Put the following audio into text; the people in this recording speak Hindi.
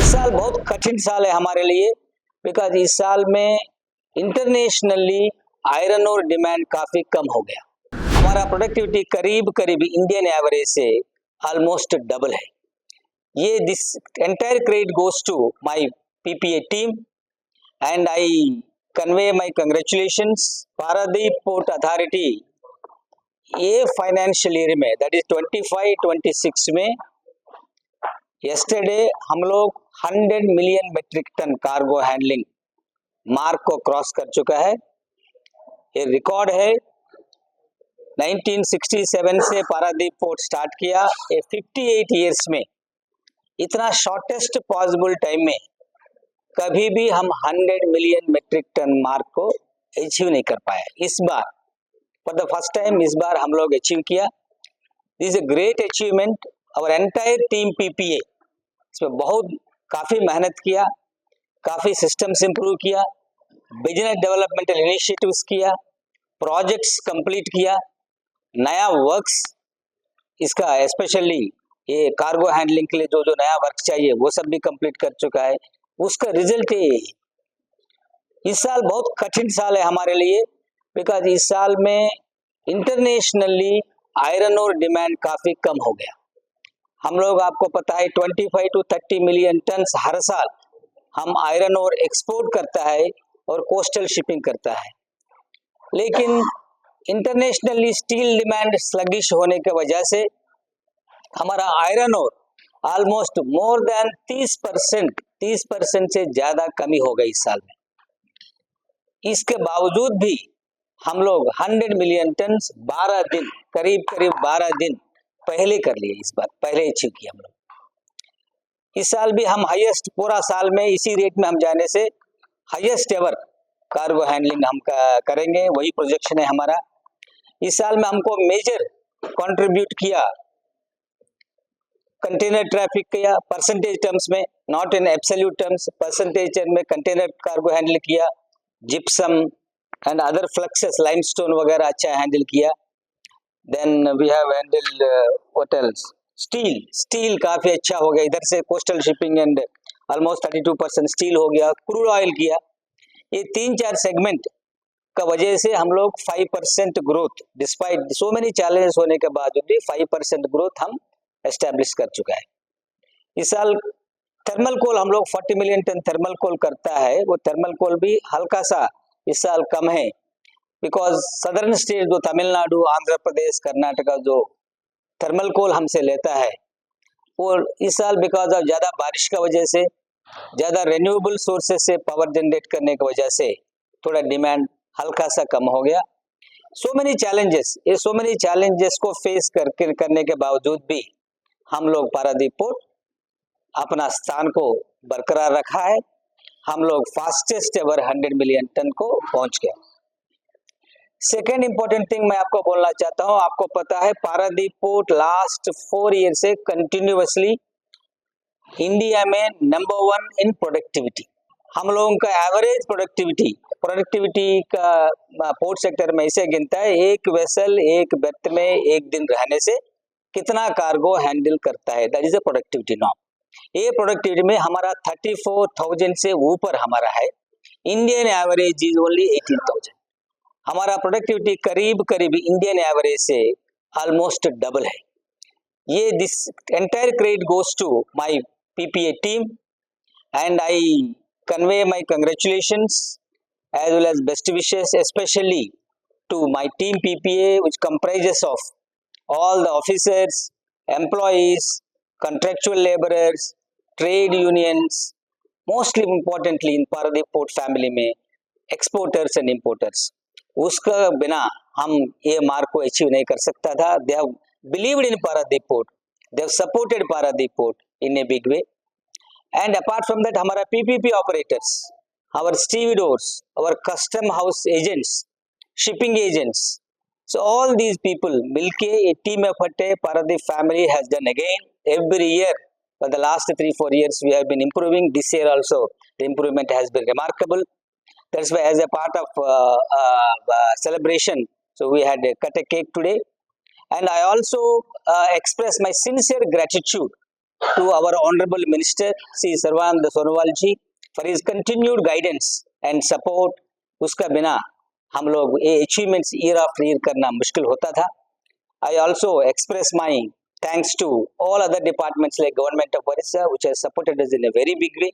इस साल बहुत कठिन साल है हमारे लिए बिकॉज इस साल में इंटरनेशनली आयरन और डिमांड काफी कम हो गया। हमारा प्रोडक्टिविटी करीब करीब इंडियन एवरेज से ऑलमोस्ट डबल है। ये this entire credit goes to my PPA team and I convey my congratulations. Paradip port authority ये फाइनेंशियल ईयर में दैट इज 25-26 में यस्टरडे हम लोग 100 million metric ton cargo handling mark को क्रॉस कर चुका है। ये रिकॉर्ड है। 1967 से पारादीप पोर्ट स्टार्ट किया। ये 58 इयर्स में इतना शॉर्टेस्ट पॉसिबल टाइम में कभी भी हम 100 मिलियन मेट्रिक टन मार्क को अचीव नहीं कर पाए। इस बार फॉर द फर्स्ट टाइम इस बार हम लोग अचीव किया। This is a great achievement. और एंटायर टीम पीपीए इसमें बहुत काफ़ी मेहनत किया, काफ़ी सिस्टम्स इंप्रूव किया, बिजनेस डेवलपमेंटल इनिशिएटिव्स किया, प्रोजेक्ट्स कंप्लीट किया, नया वर्क्स इसका स्पेशली ये कार्गो हैंडलिंग के लिए जो जो नया वर्क चाहिए वो सब भी कंप्लीट कर चुका है। उसका रिजल्ट है ये। इस साल बहुत कठिन साल है हमारे लिए बिकॉज इस साल में इंटरनेशनली आयरन और डिमांड काफ़ी कम हो गया। हम लोग आपको पता है 25-30 मिलियन टन्स हर साल हम आयरन और एक्सपोर्ट करता है और कोस्टल शिपिंग करता है, लेकिन इंटरनेशनली स्टील डिमांड स्लगिश होने की वजह से हमारा आयरन और ऑलमोस्ट मोर देन 30% से ज़्यादा कमी हो गई इस साल में। इसके बावजूद भी हम लोग 100 मिलियन टन्स 12 दिन करीब 12 दिन पहले कर लिए। इस बार पहले अचीव किया हम लोग। इस साल भी हम हाईएस्ट पूरा साल में इसी रेट में हम जाने से हाईएस्ट एवर कार्गो हैंडलिंग हम करेंगे, वही प्रोजेक्शन है हमारा। इस साल में हमको मेजर कंट्रीब्यूट किया कंटेनर ट्रैफिक किया परसेंटेज टर्म्स में, not in absolute terms, percentage term में कंटेनर कार्गो हैंडल किया। Gypsum and other fluxes limestone वगैरह अच्छा हैंडल किया। Then we have handled what else, steel काफ़ी अच्छा हो गया इधर से, coastal shipping and almost 32% steel हो गया। क्रूड ऑयल किया। ये 3-4 सेगमेंट का वजह से हम लोग 5% growth despite so many challenges होने के बावजूद भी 5% ग्रोथ हम एस्टेब्लिश कर चुका है। इस साल थर्मल कोल हम लोग 40 मिलियन टन थर्मल कोल करता है। वो थर्मल कोल भी हल्का सा इस साल कम है बिकॉज सदर्न स्टेट जो तमिलनाडु, आंध्र प्रदेश, कर्नाटका जो थर्मल कोल हमसे लेता है वो इस साल बिकॉज ऑफ ज़्यादा बारिश का वजह से, ज़्यादा रेन्यूएबल सोर्सेज से पावर जनरेट करने की वजह से थोड़ा डिमांड हल्का सा कम हो गया। सो मेनी चैलेंजेस को फेस करने के बावजूद भी हम लोग पारादीप पोर्ट अपना स्थान को बरकरार रखा है। हम लोग फास्टेस्ट एवर 100 मिलियन टन को पहुंच गए। सेकेंड इंपॉर्टेंट थिंग मैं आपको बोलना चाहता हूँ, आपको पता है पारादीप पोर्ट लास्ट 4 ईयर से कंटिन्यूअसली इंडिया में नंबर 1 इन प्रोडक्टिविटी। हम लोगों का एवरेज प्रोडक्टिविटी का पोर्ट सेक्टर में ऐसे गिनता है, एक वेसल एक बेर्थ में एक दिन रहने से कितना कार्गो हैंडल करता है, that is a productivity norm. ये प्रोडक्टिविटी में हमारा 34,000 से ऊपर हमारा है। Indian average is only 18,000। हमारा प्रोडक्टिविटी करीब इंडियन एवरेज से ऑलमोस्ट डबल है। ये this entire credit goes to my PPA team and I convey my congratulations as well as best wishes especially to my team PPA, which comprises of all the officers, employees, contractual laborers, trade unions, mostly importantly in Paradip Port family में exporters and importers। उसका बिना हम ये मार्क को अचीव नहीं कर सकता था। They have believed in Paradip port, they have supported Paradip port in a big way. And apart from that हमारा PPP operators, our stevedores, our custom house agents, shipping agents, so all these people milke a team effort hai Paradip family has done again every year. For the last 3-4 years we have been improving. This year also the improvement has been remarkable. That's why as a part of celebration, so we had cut a cake today, and I also express my sincere gratitude to our honorable minister Sri Sarvanand Sonowal ji for his continued guidance and support. उसका बिना हम लोग ये achievements year after year करना मुश्किल होता था. I also express my thanks to all other departments like Government of Orissa which has supported us in a very big way.